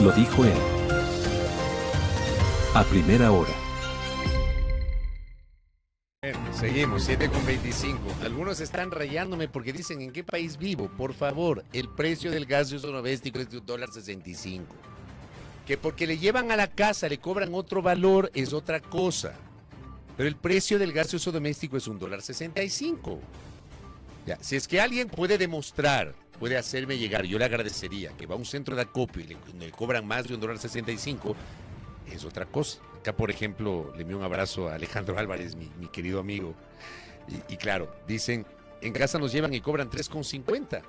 Lo dijo él. A primera hora. Seguimos, 7:25. Algunos están rayándome porque dicen en qué país vivo. Por favor, el precio del gas de uso doméstico es de $1.65. Que porque le llevan a la casa, le cobran otro valor, es otra cosa. Pero el precio del gas de uso doméstico es $1.65. Ya, si es que alguien puede demostrar, puede hacerme llegar, yo le agradecería que va a un centro de acopio y le cobran más de $1.65, es otra cosa. Acá, por ejemplo, le envío un abrazo a Alejandro Álvarez, mi querido amigo. Y claro, dicen, en casa nos llevan y cobran 3,50.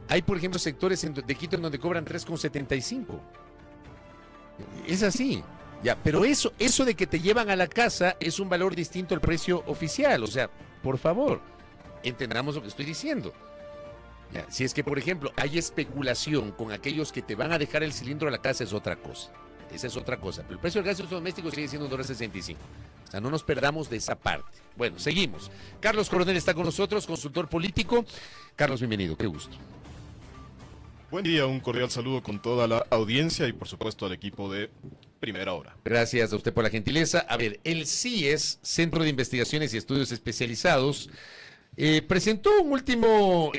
Hay, por ejemplo, sectores de Quito en donde cobran 3,75. Es así. Ya, pero eso de que te llevan a la casa es un valor distinto al precio oficial. O sea, por favor, entendamos lo que estoy diciendo. Ya, si es que, por ejemplo, hay especulación con aquellos que te van a dejar el cilindro a la casa, es otra cosa. Esa es otra cosa. Pero el precio del gas de uso doméstico sigue siendo $1.65. O sea, no nos perdamos de esa parte. Bueno, seguimos. Carlos Coronel está con nosotros, consultor político. Carlos, bienvenido, qué gusto. Buen día, un cordial saludo con toda la audiencia y por supuesto al equipo de Primera Hora. Gracias a usted por la gentileza. A ver, el CIES, Centro de Investigaciones y Estudios Especializados, presentó un último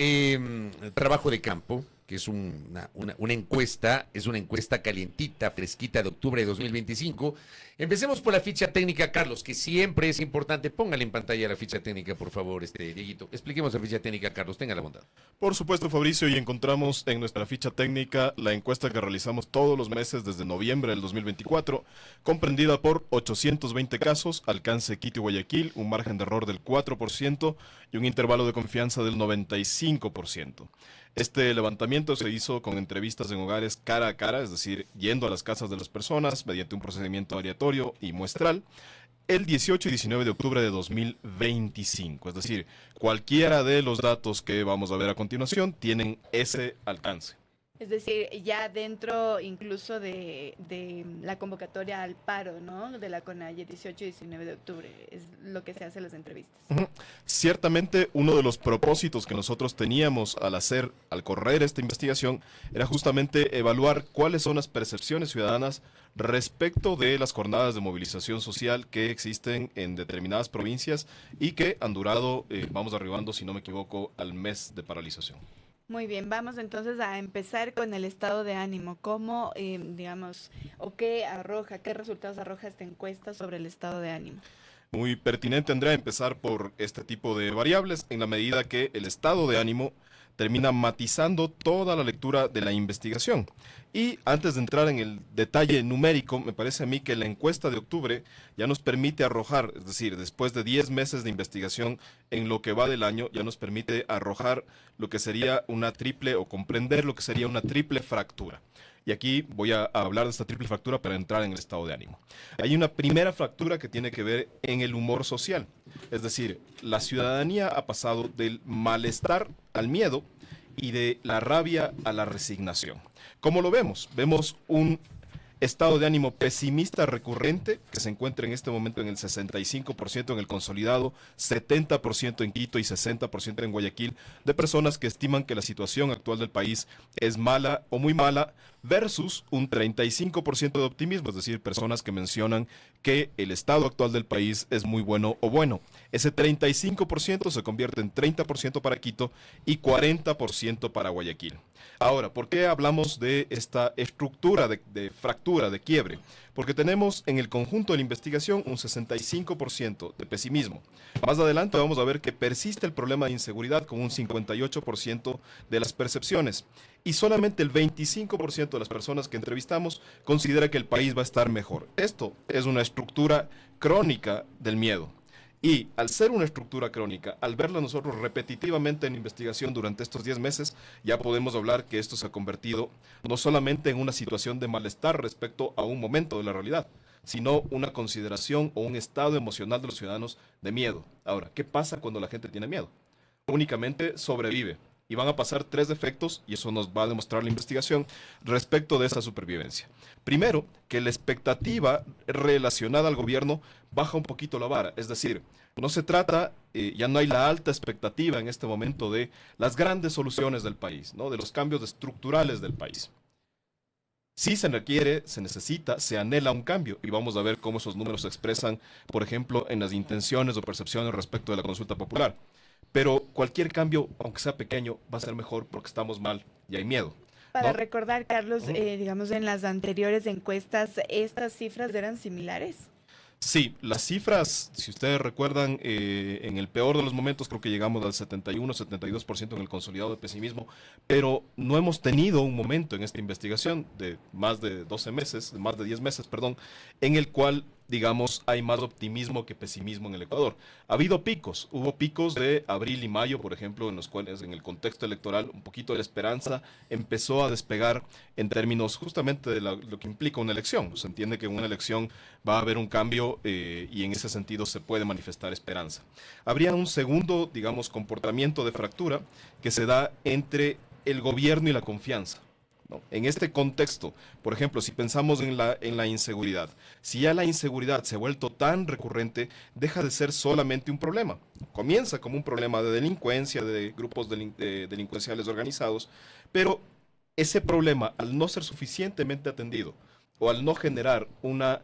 trabajo de campo, que es una encuesta, es una encuesta calientita, fresquita de octubre de 2025. Empecemos por la ficha técnica, Carlos, que siempre es importante. Póngale en pantalla la ficha técnica, por favor, Dieguito. Expliquemos la ficha técnica, Carlos, tenga la bondad. Por supuesto, Fabricio, y encontramos en nuestra ficha técnica la encuesta que realizamos todos los meses desde noviembre del 2024, comprendida por 820 casos, alcance Quito y Guayaquil, un margen de error del 4% y un intervalo de confianza del 95%. Este levantamiento se hizo con entrevistas en hogares cara a cara, es decir, yendo a las casas de las personas mediante un procedimiento aleatorio y muestral, el 18 y 19 de octubre de 2025. Es decir, cualquiera de los datos que vamos a ver a continuación tienen ese alcance. Es decir, ya dentro incluso de la convocatoria al paro, ¿no? De la CONAIE 18 y 19 de octubre, es lo que se hace en las entrevistas. Ciertamente, uno de los propósitos que nosotros teníamos al correr esta investigación, era justamente evaluar cuáles son las percepciones ciudadanas respecto de las jornadas de movilización social que existen en determinadas provincias y que han durado, vamos arribando, si no me equivoco, al mes de paralización. Muy bien, vamos entonces a empezar con el estado de ánimo. ¿Cómo, digamos, o qué resultados arroja esta encuesta sobre el estado de ánimo? Muy pertinente, Andrea, empezar por este tipo de variables, en la medida que el estado de ánimo termina matizando toda la lectura de la investigación. Y antes de entrar en el detalle numérico, me parece a mí que la encuesta de octubre ya nos permite arrojar, es decir, después de 10 meses de investigación en lo que va del año, ya nos permite arrojar lo que sería una triple, o comprender lo que sería una triple fractura. Y aquí voy a hablar de esta triple fractura para entrar en el estado de ánimo. Hay una primera fractura que tiene que ver en el humor social. Es decir, la ciudadanía ha pasado del malestar al miedo y de la rabia a la resignación. ¿Cómo lo vemos? Vemos un estado de ánimo pesimista recurrente que se encuentra en este momento en el 65% en el consolidado, 70% en Quito y 60% en Guayaquil, de personas que estiman que la situación actual del país es mala o muy mala, versus un 35% de optimismo, es decir, personas que mencionan que el estado actual del país es muy bueno o bueno. Ese 35% se convierte en 30% para Quito y 40% para Guayaquil. Ahora, ¿por qué hablamos de esta estructura de fractura, de quiebre? Porque tenemos en el conjunto de la investigación un 65% de pesimismo. Más adelante vamos a ver que persiste el problema de inseguridad con un 58% de las percepciones. Y solamente el 25% de las personas que entrevistamos considera que el país va a estar mejor. Esto es una estructura crónica del miedo. Y al ser una estructura crónica, al verla nosotros repetitivamente en investigación durante estos 10 meses, ya podemos hablar que esto se ha convertido no solamente en una situación de malestar respecto a un momento de la realidad, sino una consideración o un estado emocional de los ciudadanos de miedo. Ahora, ¿qué pasa cuando la gente tiene miedo? Únicamente sobrevive. Y van a pasar 3 efectos, y eso nos va a demostrar la investigación, respecto de esa supervivencia. Primero, que la expectativa relacionada al gobierno baja un poquito la vara. Es decir, no se trata, ya no hay la alta expectativa en este momento de las grandes soluciones del país, ¿no? De los cambios estructurales del país. Sí se requiere, se necesita, se anhela un cambio y vamos a ver cómo esos números se expresan, por ejemplo, en las intenciones o percepciones respecto de la consulta popular. Pero cualquier cambio, aunque sea pequeño, va a ser mejor porque estamos mal y hay miedo, Para ¿no? recordar, Carlos, Ujú. digamos, en las anteriores encuestas, ¿estas cifras eran similares? Sí, las cifras, si ustedes recuerdan, en el peor de los momentos creo que llegamos al 71, 72% en el consolidado de pesimismo, pero no hemos tenido un momento en esta investigación de más de 12 meses, de más de 10 meses, perdón, en el cual, digamos, hay más optimismo que pesimismo en el Ecuador. Ha habido picos, hubo picos de abril y mayo, por ejemplo, en los cuales en el contexto electoral un poquito de la esperanza empezó a despegar en términos justamente de lo que implica una elección. Se entiende que en una elección va a haber un cambio y en ese sentido se puede manifestar esperanza. Habría un segundo, digamos, comportamiento de fractura que se da entre el gobierno y la confianza, ¿no? En este contexto, por ejemplo, si pensamos en la inseguridad, si ya la inseguridad se ha vuelto tan recurrente, deja de ser solamente un problema. Comienza como un problema de delincuencia, de grupos delincuenciales organizados, pero ese problema, al no ser suficientemente atendido o al no generar una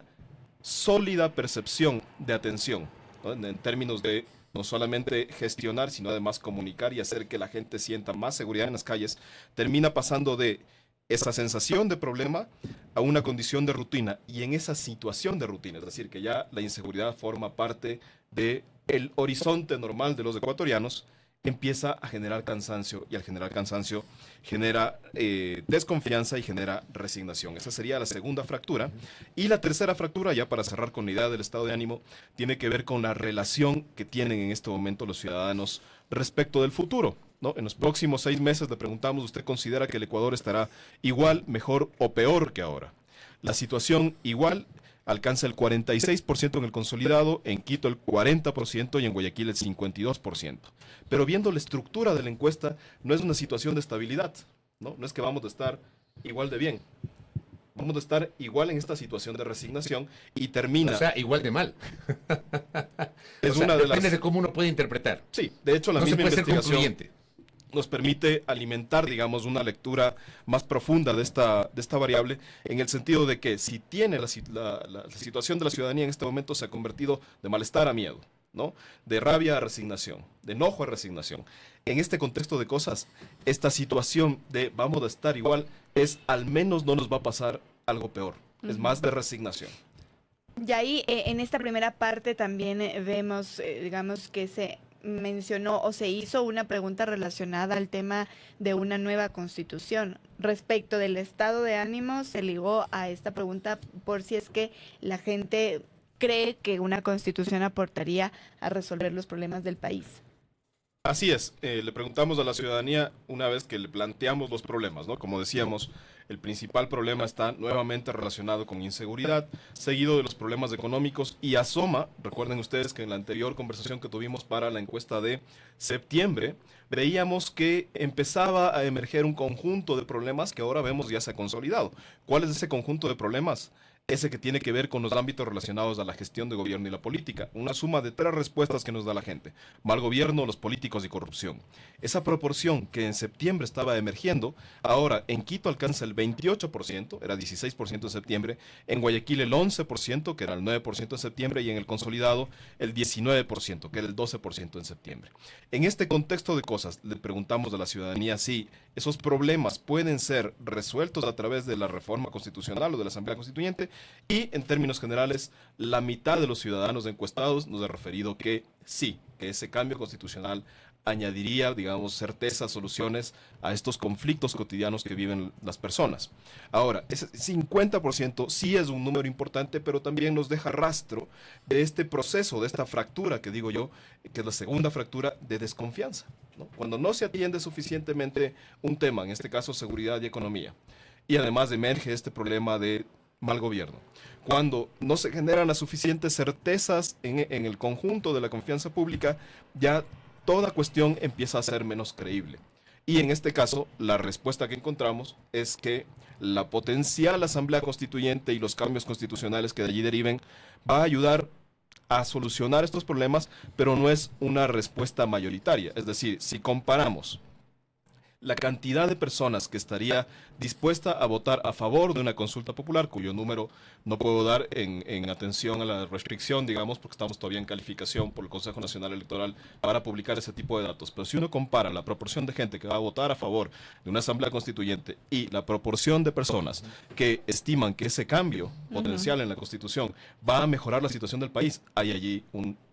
sólida percepción de atención, ¿no? En términos de no solamente gestionar, sino además comunicar y hacer que la gente sienta más seguridad en las calles, termina pasando de esa sensación de problema a una condición de rutina. Y en esa situación de rutina, es decir, que ya la inseguridad forma parte del horizonte normal de los ecuatorianos, empieza a generar cansancio y al generar cansancio genera desconfianza y genera resignación. Esa sería la segunda fractura. Y la tercera fractura, ya para cerrar con la idea del estado de ánimo, tiene que ver con la relación que tienen en este momento los ciudadanos respecto del futuro, ¿no? En los próximos 6 meses le preguntamos, ¿usted considera que el Ecuador estará igual, mejor o peor que ahora? La situación igual alcanza el 46% en el consolidado, en Quito el 40% y en Guayaquil el 52%. Pero viendo la estructura de la encuesta, no es una situación de estabilidad, ¿no? No es que vamos a estar igual de bien. Vamos a estar igual en esta situación de resignación y termina. O sea, igual de mal. Es O sea, una de depende las. de cómo uno puede interpretar. Sí, de hecho, la No se misma puede ser investigación concluyente. nos permite alimentar, digamos, una lectura más profunda de esta variable, en el sentido de que si tiene la situación de la ciudadanía en este momento se ha convertido de malestar a miedo, ¿no? De rabia a resignación, de enojo a resignación. En este contexto de cosas, esta situación de vamos a estar igual es al menos no nos va a pasar algo peor, es más de resignación. Y ahí, en esta primera parte también vemos, digamos, que se mencionó o se hizo una pregunta relacionada al tema de una nueva constitución. Respecto del estado de ánimo, se ligó a esta pregunta por si es que la gente cree que una constitución aportaría a resolver los problemas del país. Así es, le preguntamos a la ciudadanía una vez que le planteamos los problemas, ¿no? Como decíamos, el principal problema está nuevamente relacionado con inseguridad, seguido de los problemas económicos y asoma, recuerden ustedes que en la anterior conversación que tuvimos para la encuesta de septiembre, veíamos que empezaba a emerger un conjunto de problemas que ahora vemos ya se ha consolidado. ¿Cuál es ese conjunto de problemas? Ese que tiene que ver con los ámbitos relacionados a la gestión de gobierno y la política. Una suma de 3 respuestas que nos da la gente. Mal gobierno, los políticos y corrupción. Esa proporción que en septiembre estaba emergiendo, ahora en Quito alcanza el 28%, era 16% en septiembre, en Guayaquil el 11%, que era el 9% en septiembre, y en el consolidado el 19%, que era el 12% en septiembre. En este contexto de cosas, le preguntamos a la ciudadanía si esos problemas pueden ser resueltos a través de la reforma constitucional o de la Asamblea Constituyente, y en términos generales, la mitad de los ciudadanos encuestados nos ha referido que sí, que ese cambio constitucional añadiría, digamos, certezas, soluciones a estos conflictos cotidianos que viven las personas. Ahora, ese 50% sí es un número importante, pero también nos deja rastro de este proceso, de esta fractura que digo yo, que es la segunda fractura de desconfianza, ¿no? Cuando no se atiende suficientemente un tema, en este caso seguridad y economía, y además emerge este problema de mal gobierno. Cuando no se generan las suficientes certezas en el conjunto de la confianza pública, ya toda cuestión empieza a ser menos creíble. Y en este caso, la respuesta que encontramos es que la potencial Asamblea Constituyente y los cambios constitucionales que de allí deriven va a ayudar a solucionar estos problemas, pero no es una respuesta mayoritaria. Es decir, si comparamos la cantidad de personas que estaría dispuesta a votar a favor de una consulta popular, cuyo número no puedo dar en atención a la restricción, digamos, porque estamos todavía en calificación por el Consejo Nacional Electoral para publicar ese tipo de datos. Pero si uno compara la proporción de gente que va a votar a favor de una asamblea constituyente y la proporción de personas que estiman que ese cambio potencial en la Constitución va a mejorar la situación del país, hay allí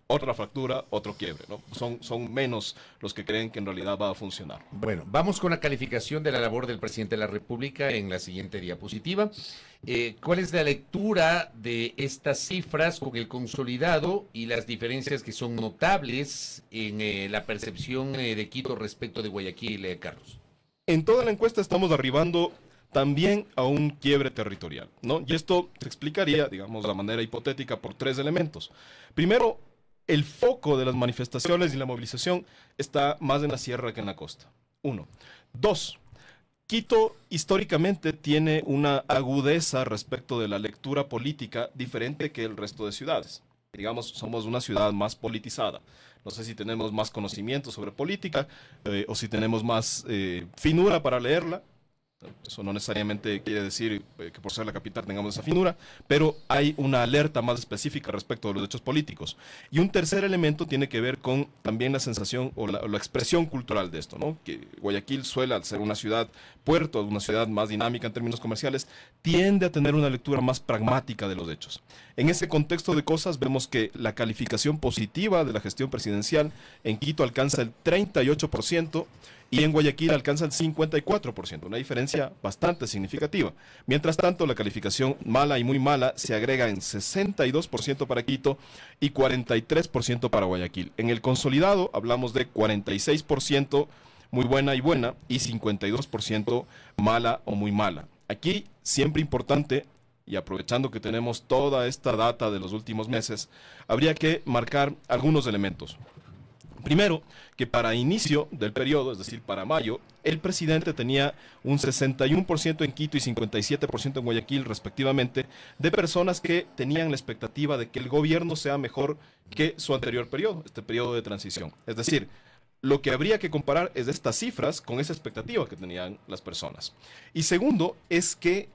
otra fractura, otro quiebre, ¿no? Son menos los que creen que en realidad va a funcionar. Bueno, vamos con la calificación de la labor del presidente de la República en la siguiente diapositiva. ¿Cuál es la lectura de estas cifras con el consolidado y las diferencias que son notables en la percepción de Quito respecto de Guayaquil, Carlos? En toda la encuesta estamos arribando también a un quiebre territorial, ¿no? Y esto se explicaría, digamos, de manera hipotética por 3 elementos. Primero, el foco de las manifestaciones y la movilización está más en la sierra que en la costa. 1. 2. Quito históricamente tiene una agudeza respecto de la lectura política diferente que el resto de ciudades. Digamos, somos una ciudad más politizada. No sé si tenemos más conocimiento sobre política o si tenemos más finura para leerla. Eso no necesariamente quiere decir que por ser la capital tengamos esa finura, pero hay una alerta más específica respecto de los hechos políticos. Y un tercer elemento tiene que ver con también la sensación o la expresión cultural de esto, ¿no? Que Guayaquil suele, al ser una ciudad puerto, una ciudad más dinámica en términos comerciales, tiende a tener una lectura más pragmática de los hechos. En ese contexto de cosas vemos que la calificación positiva de la gestión presidencial en Quito alcanza el 38%, y en Guayaquil alcanza el 54%, una diferencia bastante significativa. Mientras tanto, la calificación mala y muy mala se agrega en 62% para Quito y 43% para Guayaquil. En el consolidado hablamos de 46% muy buena y buena y 52% mala o muy mala. Aquí, siempre importante, y aprovechando que tenemos toda esta data de los últimos meses, habría que marcar algunos elementos. Primero, que para inicio del periodo, es decir, para mayo, el presidente tenía un 61% en Quito y 57% en Guayaquil, respectivamente, de personas que tenían la expectativa de que el gobierno sea mejor que su anterior periodo, este periodo de transición. Es decir, lo que habría que comparar es estas cifras con esa expectativa que tenían las personas. Y segundo, es que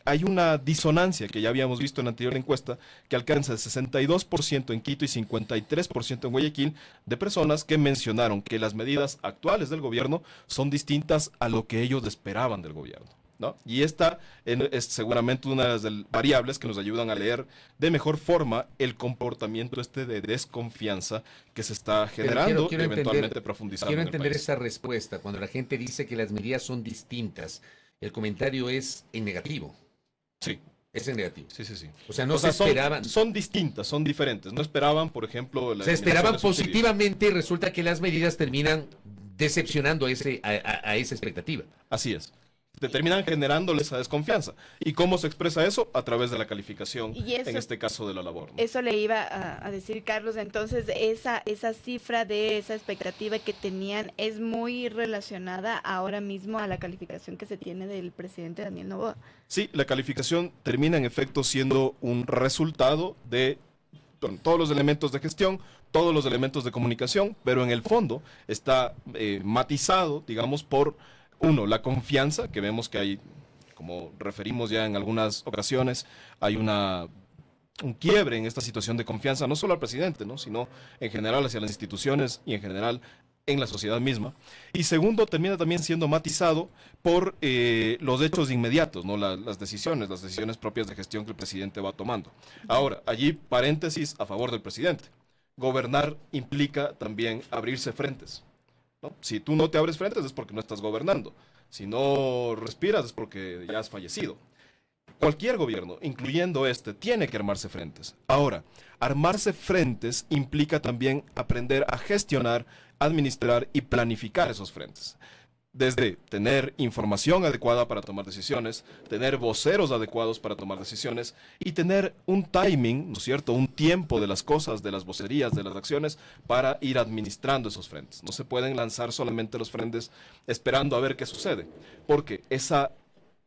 hay una disonancia que ya habíamos visto en la anterior encuesta, que alcanza el 62% en Quito y 53% en Guayaquil, de personas que mencionaron que las medidas actuales del gobierno son distintas a lo que ellos esperaban del gobierno, ¿no? Y esta es seguramente una de las variables que nos ayudan a leer de mejor forma el comportamiento de desconfianza que se está generando y eventualmente profundizando. Quiero entender esa respuesta. Cuando la gente dice que las medidas son distintas, el comentario es en negativo. Sí. Es en negativo. Sí, sí, sí. O sea, no se esperaban. Son distintas, son diferentes. No esperaban, por ejemplo, se esperaban positivamente y resulta que las medidas terminan decepcionando a esa expectativa. Así es. Terminan generándoles esa desconfianza. ¿Y cómo se expresa eso? A través de la calificación, en este caso de la labor, ¿no? Eso le iba a decir, Carlos. Entonces, esa cifra de esa expectativa que tenían es muy relacionada ahora mismo a la calificación que se tiene del presidente Daniel Noboa. Sí, la calificación termina en efecto siendo un resultado de todos los elementos de gestión, todos los elementos de comunicación, pero en el fondo está matizado, digamos, por uno, la confianza, que vemos que hay, como referimos ya en algunas ocasiones, hay un quiebre en esta situación de confianza, no solo al presidente, ¿no?, sino en general hacia las instituciones y en general en la sociedad misma. Y segundo, termina también siendo matizado por los hechos inmediatos, ¿no?, las decisiones propias de gestión que el presidente va tomando. Ahora, allí paréntesis a favor del presidente. Gobernar implica también abrirse frentes, ¿no? Si tú no te abres frentes es porque no estás gobernando. Si no respiras es porque ya has fallecido. Cualquier gobierno, incluyendo este, tiene que armarse frentes. Ahora, armarse frentes implica también aprender a gestionar, administrar y planificar esos frentes. Desde tener información adecuada para tomar decisiones, tener voceros adecuados para tomar decisiones y tener un timing, ¿no es cierto?, un tiempo de las cosas, de las vocerías, de las acciones para ir administrando esos frentes. No se pueden lanzar solamente los frentes esperando a ver qué sucede, porque esa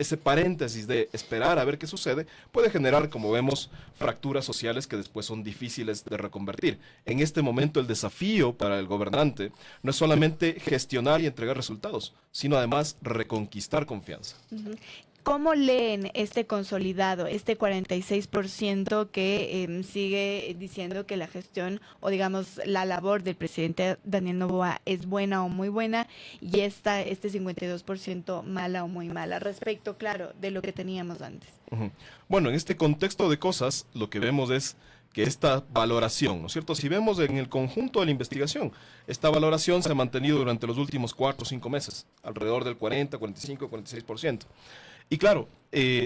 ese paréntesis de esperar a ver qué sucede puede generar, como vemos, fracturas sociales que después son difíciles de reconvertir. En este momento el desafío para el gobernante no es solamente gestionar y entregar resultados, sino además reconquistar confianza. Ujú. ¿Cómo leen este consolidado, este 46% que sigue diciendo que la gestión o digamos la labor del presidente Daniel Noboa es buena o muy buena y este 52% mala o muy mala respecto, claro, de lo que teníamos antes? Ujú. Bueno, en este contexto de cosas, lo que vemos es que esta valoración, ¿no es cierto? Si vemos en el conjunto de la investigación, esta valoración se ha mantenido durante los últimos 4 o 5 meses, alrededor del 40, 45, 46%. Y claro,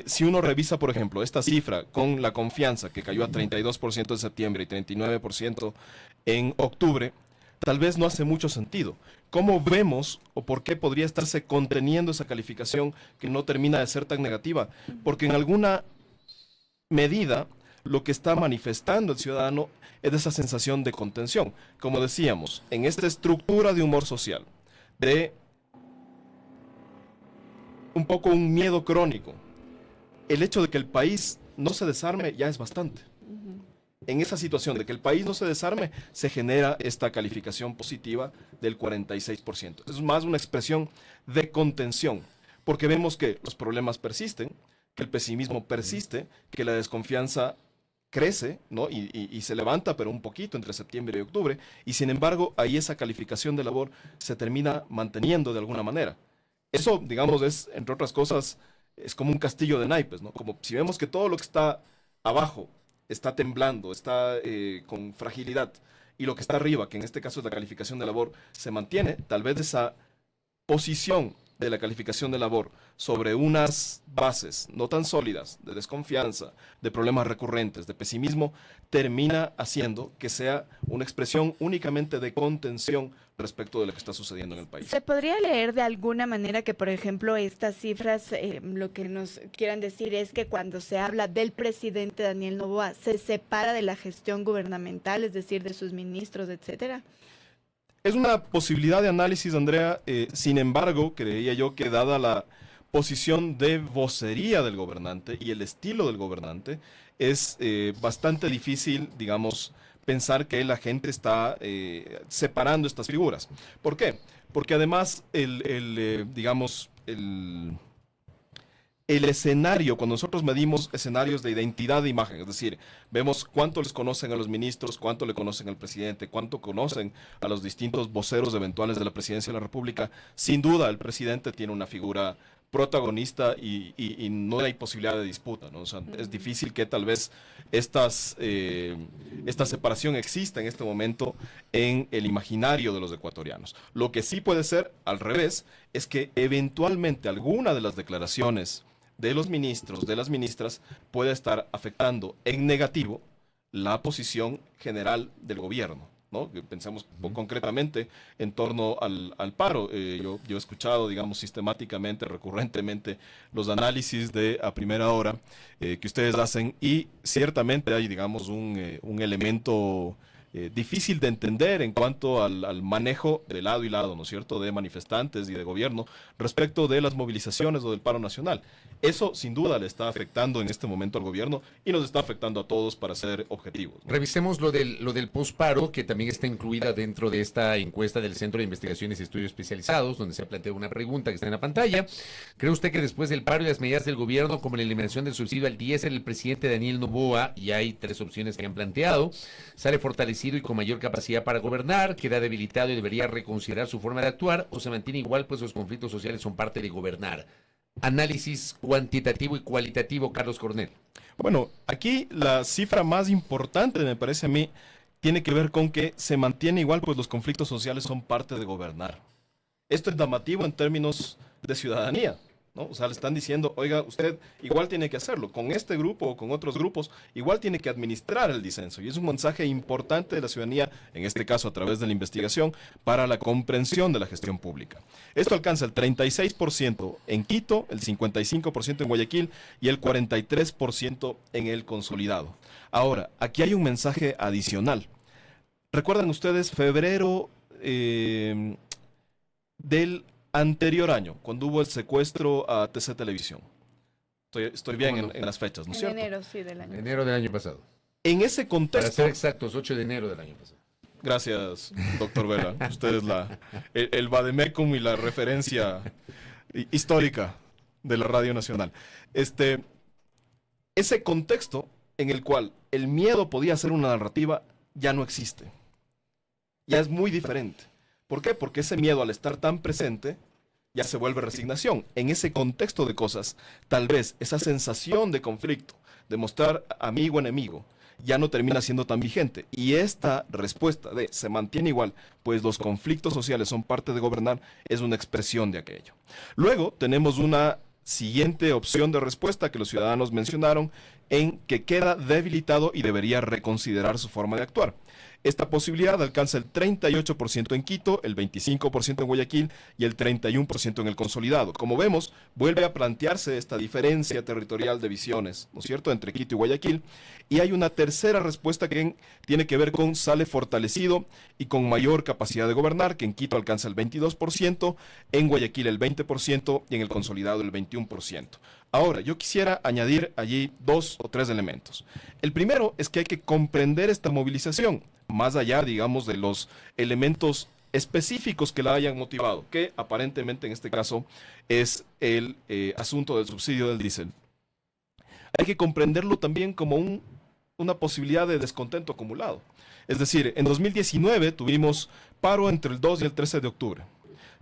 si uno revisa, por ejemplo, esta cifra con la confianza que cayó a 32% en septiembre y 39% en octubre, tal vez no hace mucho sentido. ¿Cómo vemos o por qué podría estarse conteniendo esa calificación que no termina de ser tan negativa? Porque en alguna medida lo que está manifestando el ciudadano es esa sensación de contención. Como decíamos, en esta estructura de humor social, de un poco un miedo crónico, el hecho de que el país no se desarme ya es bastante. En esa situación de que el país no se desarme, se genera esta calificación positiva del 46%. Es más una expresión de contención, porque vemos que los problemas persisten, que el pesimismo persiste, que la desconfianza crece, ¿no? y se levanta, pero un poquito entre septiembre y octubre, y sin embargo, ahí esa calificación de labor se termina manteniendo de alguna manera. Eso, digamos, es, entre otras cosas, es como un castillo de naipes, ¿no? Como si vemos que todo lo que está abajo está temblando, está con fragilidad, y lo que está arriba, que en este caso es la calificación de labor, se mantiene, tal vez esa posición de la calificación de labor sobre unas bases no tan sólidas, de desconfianza, de problemas recurrentes, de pesimismo, termina haciendo que sea una expresión únicamente de contención respecto de lo que está sucediendo en el país. ¿Se podría leer de alguna manera que, por ejemplo, estas cifras, lo que nos quieran decir es que cuando se habla del presidente Daniel Noboa, se separa de la gestión gubernamental, es decir, de sus ministros, etcétera? Es una posibilidad de análisis, Andrea. Sin embargo, creía yo que dada la posición de vocería del gobernante y el estilo del gobernante, es bastante difícil, digamos, pensar que la gente está separando estas figuras. ¿Por qué? Porque además, digamos, el escenario, cuando nosotros medimos escenarios de identidad de imagen, es decir, vemos cuánto les conocen a los ministros, cuánto le conocen al presidente, cuánto conocen a los distintos voceros eventuales de la presidencia de la República, sin duda el presidente tiene una figura protagonista y no hay posibilidad de disputa, ¿no? O sea, es difícil que tal vez esta separación exista en este momento en el imaginario de los ecuatorianos. Lo que sí puede ser, al revés, es que eventualmente alguna de las declaraciones de los ministros, de las ministras, puede estar afectando en negativo la posición general del gobierno, ¿no? Que pensamos concretamente en torno al paro. Yo he escuchado, digamos, sistemáticamente, recurrentemente, los análisis de a primera hora que ustedes hacen y ciertamente hay, digamos, un elemento difícil de entender en cuanto al manejo de lado y lado, ¿no es cierto?, de manifestantes y de gobierno respecto de las movilizaciones o del paro nacional. Eso sin duda le está afectando en este momento al gobierno y nos está afectando a todos para ser objetivos, ¿no? Revisemos lo del posparo, que también está incluida dentro de esta encuesta del Centro de Investigaciones y Estudios Especializados, donde se ha planteado una pregunta que está en la pantalla. ¿Cree usted que después del paro y las medidas del gobierno, como la eliminación del subsidio al diésel, el presidente Daniel Noboa, y hay 3 opciones que han planteado, sale fortalecido y con mayor capacidad para gobernar, queda debilitado y debería reconsiderar su forma de actuar, o se mantiene igual, pues los conflictos sociales son parte de gobernar? Análisis cuantitativo y cualitativo, Carlos Cornell. Bueno, aquí la cifra más importante, me parece a mí, tiene que ver con que se mantiene igual, pues los conflictos sociales son parte de gobernar. Esto es llamativo en términos de ciudadanía, ¿no? O sea, le están diciendo, oiga, usted igual tiene que hacerlo, con este grupo o con otros grupos, igual tiene que administrar el disenso. Y es un mensaje importante de la ciudadanía, en este caso a través de la investigación, para la comprensión de la gestión pública. Esto alcanza el 36% en Quito, el 55% en Guayaquil y el 43% en el consolidado. Ahora, aquí hay un mensaje adicional. ¿Recuerdan ustedes febrero del anterior año, cuando hubo el secuestro a TC Televisión? Estoy bien en las fechas, ¿no es En cierto? enero, sí, del año. Enero del año pasado. En ese Para contexto... ser exactos, 8 de enero del año pasado. Gracias, doctor Vela. Usted es el vademecum y la referencia histórica de la Radio Nacional. Ese contexto en el cual el miedo podía ser una narrativa ya no existe. Ya es muy diferente. ¿Por qué? Porque ese miedo, al estar tan presente, ya se vuelve resignación. En ese contexto de cosas, tal vez esa sensación de conflicto, de mostrar amigo enemigo, ya no termina siendo tan vigente. Y esta respuesta de se mantiene igual, pues los conflictos sociales son parte de gobernar, es una expresión de aquello. Luego tenemos una siguiente opción de respuesta que los ciudadanos mencionaron, en que queda debilitado y debería reconsiderar su forma de actuar. Esta posibilidad alcanza el 38% en Quito, el 25% en Guayaquil y el 31% en el consolidado. Como vemos, vuelve a plantearse esta diferencia territorial de visiones, ¿no es cierto?, entre Quito y Guayaquil. Y hay una tercera respuesta que tiene que ver con sale fortalecido y con mayor capacidad de gobernar, que en Quito alcanza el 22%, en Guayaquil el 20% y en el consolidado el 21%. Ahora, yo quisiera añadir allí 2 o 3 elementos. El primero es que hay que comprender esta movilización, más allá, digamos, de los elementos específicos que la hayan motivado, que aparentemente en este caso es el asunto del subsidio del diésel. Hay que comprenderlo también como una posibilidad de descontento acumulado. Es decir, en 2019 tuvimos paro entre el 2 y el 13 de octubre.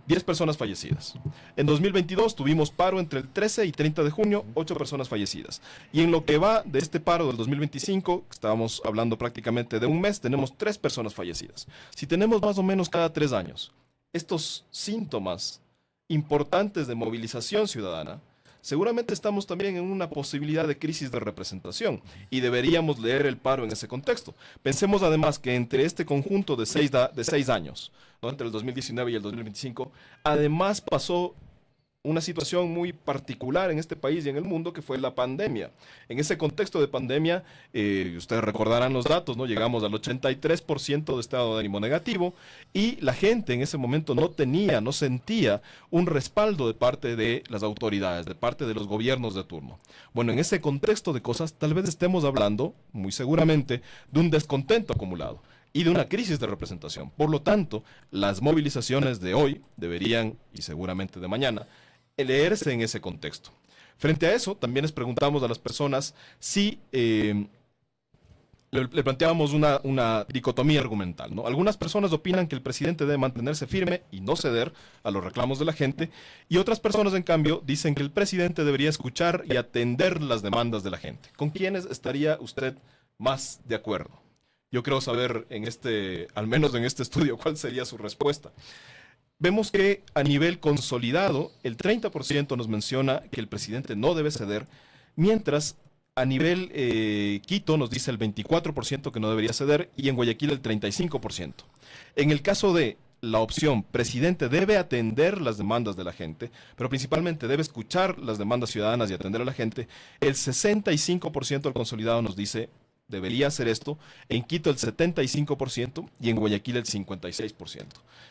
10 personas fallecidas. En 2022 tuvimos paro entre el 13 y 30 de junio, 8 personas fallecidas. Y en lo que va de este paro del 2025, estábamos hablando prácticamente de un mes, tenemos 3 personas fallecidas. Si tenemos más o menos cada 3 años estos síntomas importantes de movilización ciudadana, seguramente estamos también en una posibilidad de crisis de representación y deberíamos leer el paro en ese contexto. Pensemos además que entre este conjunto de 6 años, ¿no?, entre el 2019 y el 2025, además pasó una situación muy particular en este país y en el mundo, que fue la pandemia. En ese contexto de pandemia, ustedes recordarán los datos, ¿no? Llegamos al 83% de estado de ánimo negativo y la gente en ese momento no sentía un respaldo de parte de las autoridades, de parte de los gobiernos de turno. Bueno, en ese contexto de cosas, tal vez estemos hablando, muy seguramente, de un descontento acumulado y de una crisis de representación. Por lo tanto, las movilizaciones de hoy deberían, y seguramente de mañana, leerse en ese contexto. Frente a eso, también les preguntamos a las personas si le planteábamos una dicotomía argumental, ¿no? Algunas personas opinan que el presidente debe mantenerse firme y no ceder a los reclamos de la gente, y otras personas, en cambio, dicen que el presidente debería escuchar y atender las demandas de la gente. ¿Con quiénes estaría usted más de acuerdo? Yo creo saber, al menos en este estudio, cuál sería su respuesta. Vemos que a nivel consolidado, el 30% nos menciona que el presidente no debe ceder, mientras a nivel Quito nos dice el 24% que no debería ceder y en Guayaquil el 35%. En el caso de la opción presidente debe atender las demandas de la gente, pero principalmente debe escuchar las demandas ciudadanas y atender a la gente, el 65% del consolidado nos dice debería hacer esto, en Quito el 75% y en Guayaquil el 56%.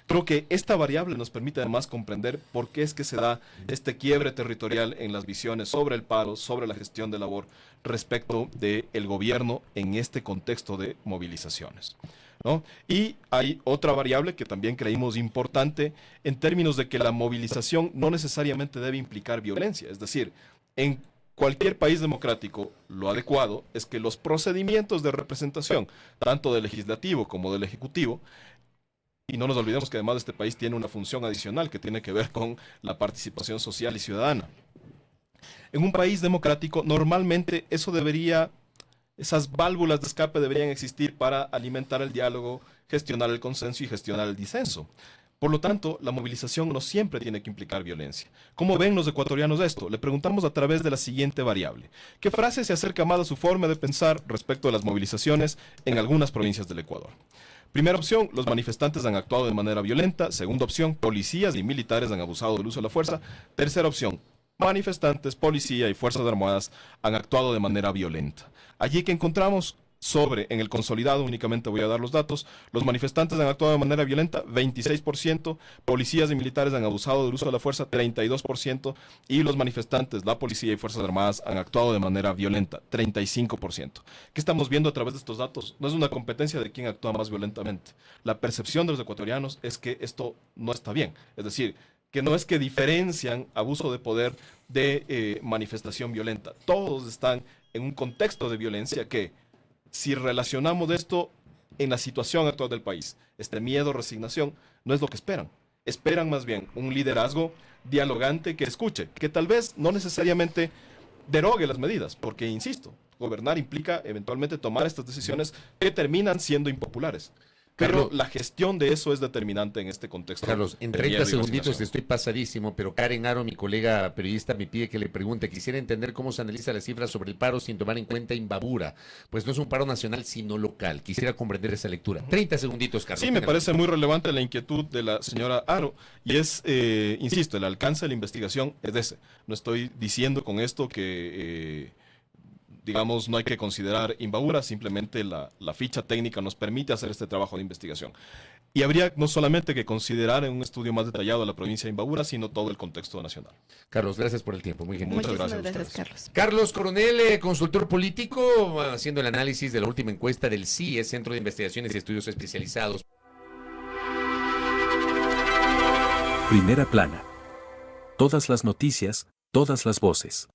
Creo que esta variable nos permite además comprender por qué es que se da este quiebre territorial en las visiones sobre el paro, sobre la gestión de labor respecto del gobierno en este contexto de movilizaciones, ¿no? Y hay otra variable que también creímos importante en términos de que la movilización no necesariamente debe implicar violencia, es decir, en cualquier país democrático, lo adecuado es que los procedimientos de representación, tanto del legislativo como del ejecutivo, y no nos olvidemos que además este país tiene una función adicional que tiene que ver con la participación social y ciudadana. En un país democrático, normalmente esas válvulas de escape deberían existir para alimentar el diálogo, gestionar el consenso y gestionar el disenso. Por lo tanto, la movilización no siempre tiene que implicar violencia. ¿Cómo ven los ecuatorianos esto? Le preguntamos a través de la siguiente variable. ¿Qué frase se acerca más a su forma de pensar respecto a las movilizaciones en algunas provincias del Ecuador? Primera opción, los manifestantes han actuado de manera violenta. Segunda opción, policías y militares han abusado del uso de la fuerza. Tercera opción, manifestantes, policía y fuerzas armadas han actuado de manera violenta. Allí que encontramos en el consolidado, únicamente voy a dar los datos, los manifestantes han actuado de manera violenta, 26%, policías y militares han abusado del uso de la fuerza, 32%, y los manifestantes, la policía y Fuerzas Armadas han actuado de manera violenta, 35%. ¿Qué estamos viendo a través de estos datos? No es una competencia de quién actúa más violentamente. La percepción de los ecuatorianos es que esto no está bien. Es decir, que no es que diferencian abuso de poder de manifestación violenta. Todos están en un contexto de violencia que, si relacionamos esto en la situación actual del país, este miedo, resignación, no es lo que esperan. Esperan más bien un liderazgo dialogante que escuche, que tal vez no necesariamente derogue las medidas, porque, insisto, gobernar implica eventualmente tomar estas decisiones que terminan siendo impopulares. Pero Carlos, la gestión de eso es determinante en este contexto. Carlos, en de 30 miedo y segunditos resignación. estoy pasadísimo, pero Karen Aro, mi colega periodista, me pide que le pregunte. Quisiera entender cómo se analiza las cifras sobre el paro sin tomar en cuenta Imbabura. Pues no es un paro nacional, sino local. Quisiera comprender esa lectura. 30 segunditos, Carlos. Sí, me parece muy relevante la inquietud de la señora Aro, y es, insisto, el alcance de la investigación es ese. No estoy diciendo con esto que, digamos, no hay que considerar Imbabura, simplemente la ficha técnica nos permite hacer este trabajo de investigación. Y habría no solamente que considerar en un estudio más detallado la provincia de Imbabura, sino todo el contexto nacional. Carlos, gracias por el tiempo. Muy gentil. Muchas Muchísimas gracias a gracias, ustedes. Carlos. Carlos Coronel, consultor político, haciendo el análisis de la última encuesta del CIE, Centro de Investigaciones y Estudios Especializados. Primera plana. Todas las noticias, todas las voces.